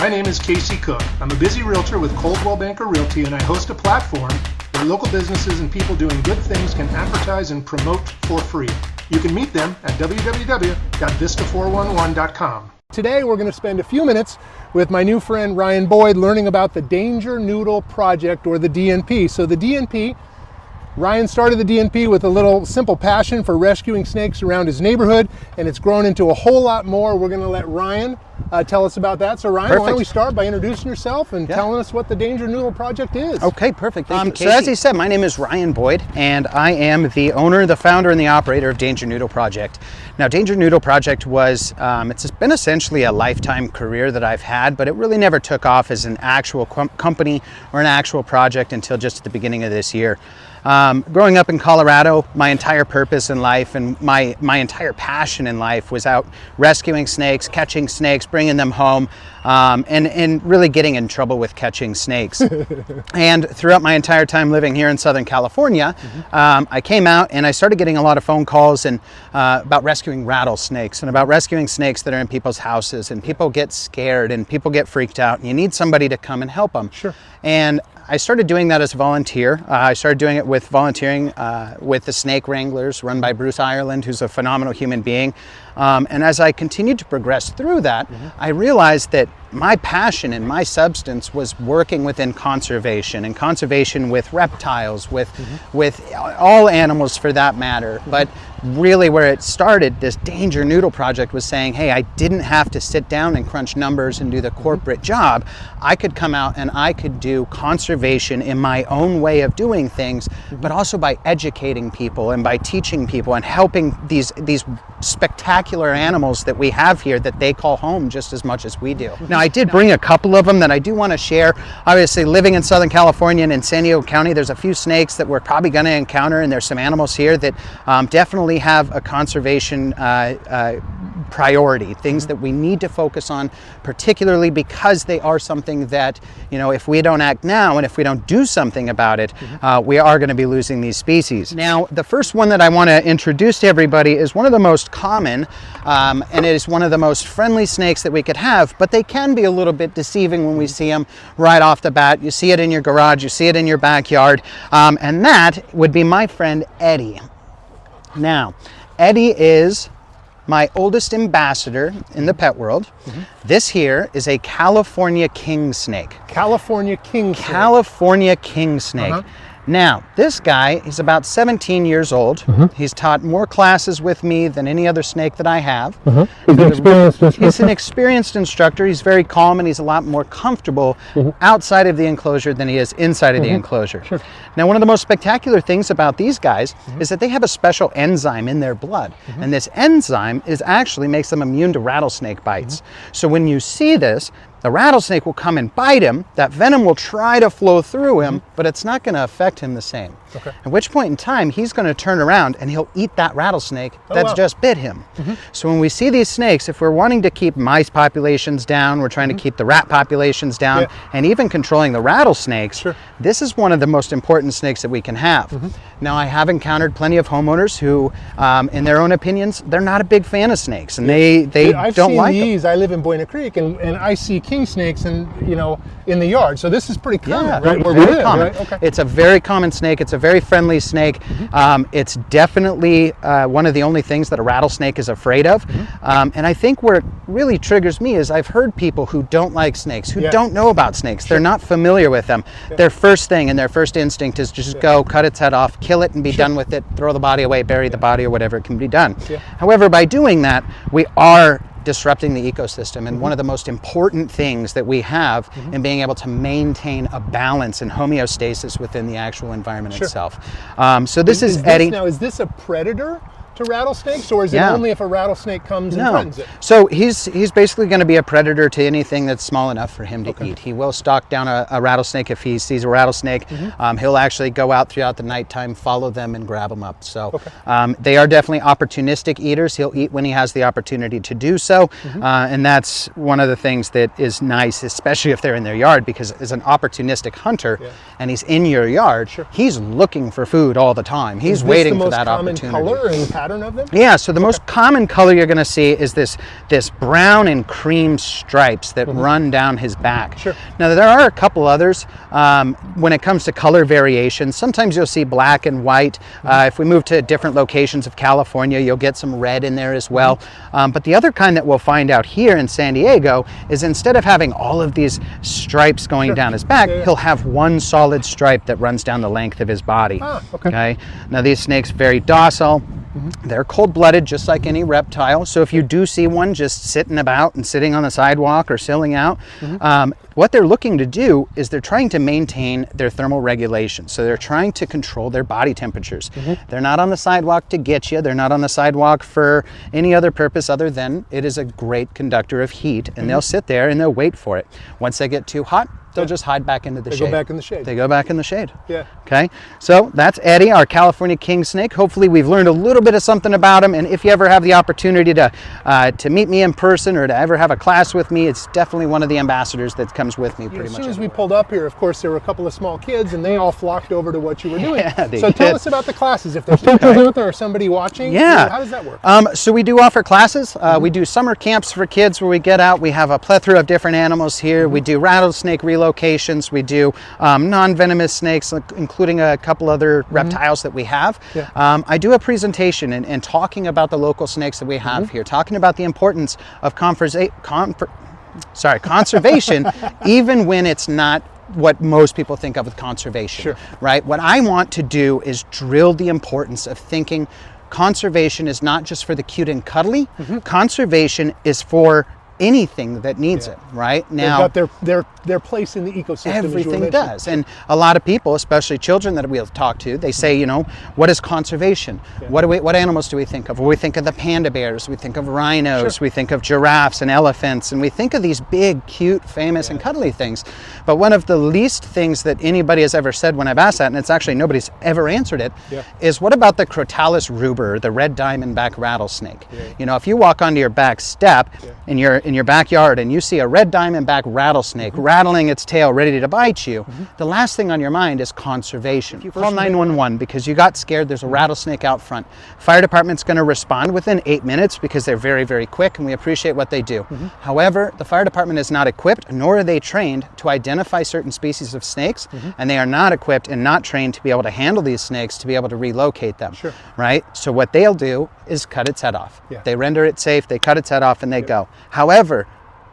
My name is Casey Cook. I'm a busy realtor with Coldwell Banker Realty, and I host a platform where local businesses and people doing good things can advertise and promote for free. You can meet them at www.vista411.com. Today we're going to spend a few minutes with my new friend Ryan Boyd learning about the Danger Noodle Project, or the DNP. So the DNP, Ryan started the DNP with a little simple passion for rescuing snakes around his neighborhood, and it's grown into a whole lot more. We're going to let Ryan tell us about that. So Ryan, why don't we start by introducing yourself and telling us what the Danger Noodle Project is. Okay, perfect. So as he said, my name is Ryan Boyd, and I am the owner, the founder, and the operator of Danger Noodle Project. Now, Danger Noodle Project was, it's been essentially a lifetime career that I've had, but it really never took off as an actual company or an actual project until just at the beginning of this year. Growing up in Colorado, my entire purpose in life and my entire passion in life was out rescuing snakes, catching snakes, bringing them home, and really getting in trouble with catching snakes. And throughout my entire time living here in Southern California, I came out and I started getting a lot of phone calls and about rescuing rattlesnakes and about rescuing snakes that are in people's houses, and people get scared and people get freaked out, and you need somebody to come and help them. Sure. And I started doing that as a volunteer. I started doing it with volunteering with the Snake Wranglers, run by Bruce Ireland, who's a phenomenal human being. And as I continued to progress through that, I realized that my passion and my substance was working within conservation, and conservation with reptiles, with all animals for that matter. But really where it started, this Danger Noodle Project, was saying, hey, I didn't have to sit down and crunch numbers and do the corporate job. I could come out and I could do conservation in my own way of doing things, but also by educating people and by teaching people and helping these spectacular animals that we have here that they call home just as much as we do. Now, I did bring a couple of them that I do want to share. Obviously, living in Southern California and in San Diego County, there's a few snakes that we're probably going to encounter, and there's some animals here that definitely have a conservation priority, things that we need to focus on, particularly because they are something that, you know, if we don't act now and if we don't do something about it, we are going to be losing these species. Now, the first one that I want to introduce to everybody is one of the most common, and it is one of the most friendly snakes that we could have, but they can be a little bit deceiving when we see them right off the bat. You see it in your garage, you see it in your backyard, and that would be my friend Eddie. Now, Eddie is my oldest ambassador in the pet world. This here is a California king snake. California king snake. California king snake. Now, this guy, he's about 17 years old. He's taught more classes with me than any other snake that I have. He's an experienced instructor. He's very calm, and he's a lot more comfortable outside of the enclosure than he is inside of the enclosure. Sure. Now, one of the most spectacular things about these guys is that they have a special enzyme in their blood. And this enzyme actually makes them immune to rattlesnake bites. So when you see this, the rattlesnake will come and bite him. That venom will try to flow through him, but it's not going to affect him the same. Okay. At which point in time, he's going to turn around and he'll eat that rattlesnake that's just bit him. So when we see these snakes, if we're wanting to keep mice populations down, we're trying to keep the rat populations down, and even controlling the rattlesnakes, this is one of the most important snakes that we can have. Now, I have encountered plenty of homeowners who, in their own opinions, they're not a big fan of snakes, and they don't like them. I live in Buena Creek, and I see king snakes in the yard. So this is pretty common, right? Where we live, common. Right? Okay. It's a very common snake. It's a very friendly snake. It's definitely one of the only things that a rattlesnake is afraid of. And I think where it really triggers me is I've heard people who don't like snakes, who don't know about snakes. They're not familiar with them. Their first thing and their first instinct is to just go cut its head off, kill it and be done with it, throw the body away, bury the body, or whatever it can be done. However, by doing that, we are disrupting the ecosystem, and one of the most important things that we have in being able to maintain a balance and homeostasis within the actual environment itself. So this is Eddie. Now, is this a predator to rattlesnakes, or is it only if a rattlesnake comes and threatens it? So he's basically going to be a predator to anything that's small enough for him to eat. He will stalk down a rattlesnake if he sees a rattlesnake. He'll actually go out throughout the nighttime, follow them, and grab them up. So they are definitely opportunistic eaters. He'll eat when he has the opportunity to do so, and that's one of the things that is nice, especially if they're in their yard, because as an opportunistic hunter and he's in your yard, he's looking for food all the time. He's waiting for that opportunity. Color and pattern of them? Yeah, so the most common color you're going to see is this brown and cream stripes that run down his back. Sure. Now there are a couple others when it comes to color variations. Sometimes you'll see black and white. If we move to different locations of California, you'll get some red in there as well. But the other kind that we'll find out here in San Diego is instead of having all of these stripes going down his back, he'll have one solid stripe that runs down the length of his body. Okay. Now these snakes very docile. They're cold-blooded, just like any reptile. So if you do see one just sitting about and sitting on the sidewalk or silling out, what they're looking to do is they're trying to maintain their thermal regulation. So they're trying to control their body temperatures. They're not on the sidewalk to get you. They're not on the sidewalk for any other purpose other than it is a great conductor of heat, and they'll sit there and they'll wait for it. Once they get too hot, they'll just hide back into the shade. They go back in the shade. They go back in the shade. Yeah. Okay, so that's Eddie, our California king snake. Hopefully we've learned a little bit of something about him, and if you ever have the opportunity to meet me in person or to ever have a class with me, it's definitely one of the ambassadors that comes with me pretty much. As soon as we everywhere. pulled up here, of course, there were a couple of small kids, and they all flocked over to what you were doing. Yeah, they so tell did. us about the classes. If there's teachers out there or somebody watching, Yeah. how does that work? So we do offer classes. We do summer camps for kids where we get out. We have a plethora of different animals here. We do rattlesnake relocations. We do non-venomous snakes, including a couple other reptiles that we have. Yeah. I do a presentation and talking about the local snakes that we have here, talking about the importance of conservation, even when it's not what most people think of with conservation. Sure. Right? What I want to do is drill the importance of thinking conservation is not just for the cute and cuddly. Conservation is for anything that needs it, right? Now, they've got their place in the ecosystem. everything does. And a lot of people, especially children that we'll talk to, they say, you know, what is conservation? What animals do we think of? Well, we think of the panda bears, we think of rhinos, we think of giraffes and elephants, and we think of these big, cute, famous, and cuddly things. But one of the least things that anybody has ever said when I've asked that, and it's actually nobody's ever answered it, is what about the Crotalus ruber, the red diamondback rattlesnake? You know, if you walk onto your back step in your backyard and you see a red diamondback rattlesnake rattling its tail ready to bite you, the last thing on your mind is conservation. You call 911 because you got scared, there's a rattlesnake out front. Fire department's going to respond within 8 minutes because they're very, very quick, and we appreciate what they do. However, the fire department is not equipped, nor are they trained to identify certain species of snakes, and they are not equipped and not trained to be able to handle these snakes, to be able to relocate them. Right? So what they'll do is cut its head off. They render it safe, they cut its head off, and they go. However,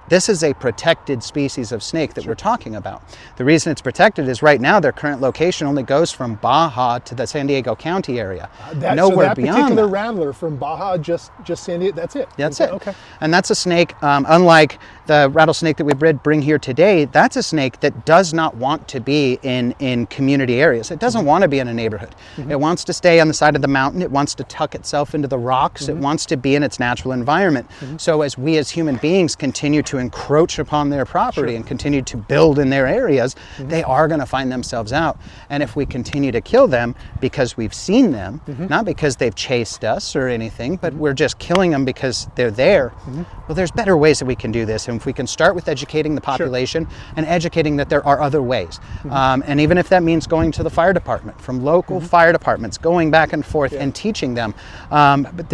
this is a protected species of snake that we're talking about. The reason it's protected is right now their current location only goes from Baja to the San Diego County area. Nowhere that beyond particular that. rattler from Baja, just San Diego, that's it? That's it. Okay. And that's a snake, unlike the rattlesnake that we bring here today, that's a snake that does not want to be in community areas. It doesn't want to be in a neighborhood. It wants to stay on the side of the mountain. It wants to tuck itself into the rocks. It wants to be in its natural environment. So as we as human beings continue to encroach upon their property and continue to build in their areas, they are going to find themselves out. And if we continue to kill them because we've seen them, not because they've chased us or anything, but we're just killing them because they're there, well, there's better ways that we can do this. And if we can start with educating the population and educating that there are other ways. And even if that means going to the fire department, from local fire departments, going back and forth and teaching them, but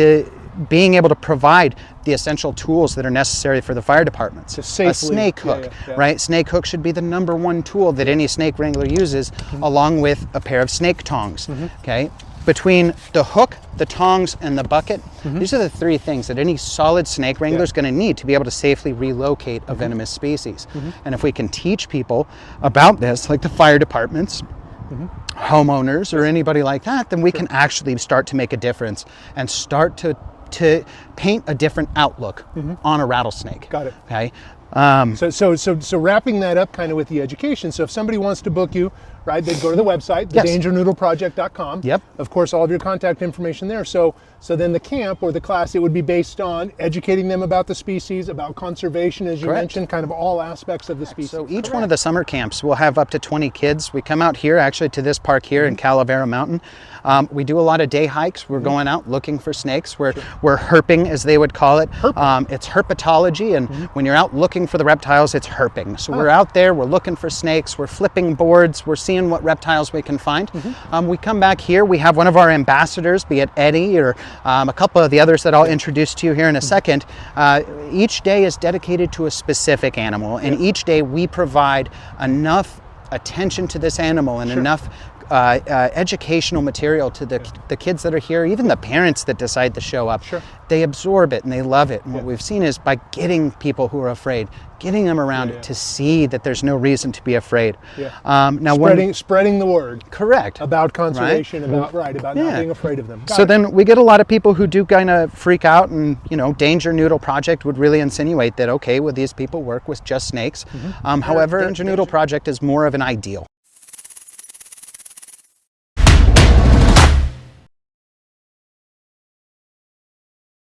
being able to provide the essential tools that are necessary for the fire departments. A snake hook, right? Snake hook should be the #1 tool that any snake wrangler uses, along with a pair of snake tongs, okay? Between the hook, the tongs, and the bucket, these are the 3 things that any solid snake wrangler is going to need to be able to safely relocate a venomous species. And if we can teach people about this, like the fire departments, homeowners, or anybody like that, then we can actually start to make a difference and start to paint a different outlook on a rattlesnake. Got it. Okay. So wrapping that up kind of with the education. So if somebody wants to book you, right, they'd go to the website, thedangernoodleproject.com. Yep. Of course, all of your contact information there. So then the camp or the class, it would be based on educating them about the species, about conservation, as you mentioned, kind of all aspects of the species. So each one of the summer camps will have up to 20 kids. We come out here, actually, to this park here in Calavera Mountain. We do a lot of day hikes. We're going out looking for snakes. We're herping, as they would call it. It's herpetology, and when you're out looking looking for the reptiles, it's herping. So we're out there, we're looking for snakes, we're flipping boards, we're seeing what reptiles we can find. We come back here, we have one of our ambassadors, be it Eddie or a couple of the others that I'll introduce to you here in a second. Each day is dedicated to a specific animal, and each day we provide enough attention to this animal and enough educational material to the kids that are here, even the parents that decide to show up. They absorb it and they love it. And what we've seen is by getting people who are afraid, getting them around it to see that there's no reason to be afraid. Now spreading the word. Correct. About conservation, about not being afraid of them. So then we get a lot of people who do kind of freak out, and Danger Noodle Project would really insinuate that, okay, well, these people work with just snakes. However, Danger Noodle Project is more of an ideal.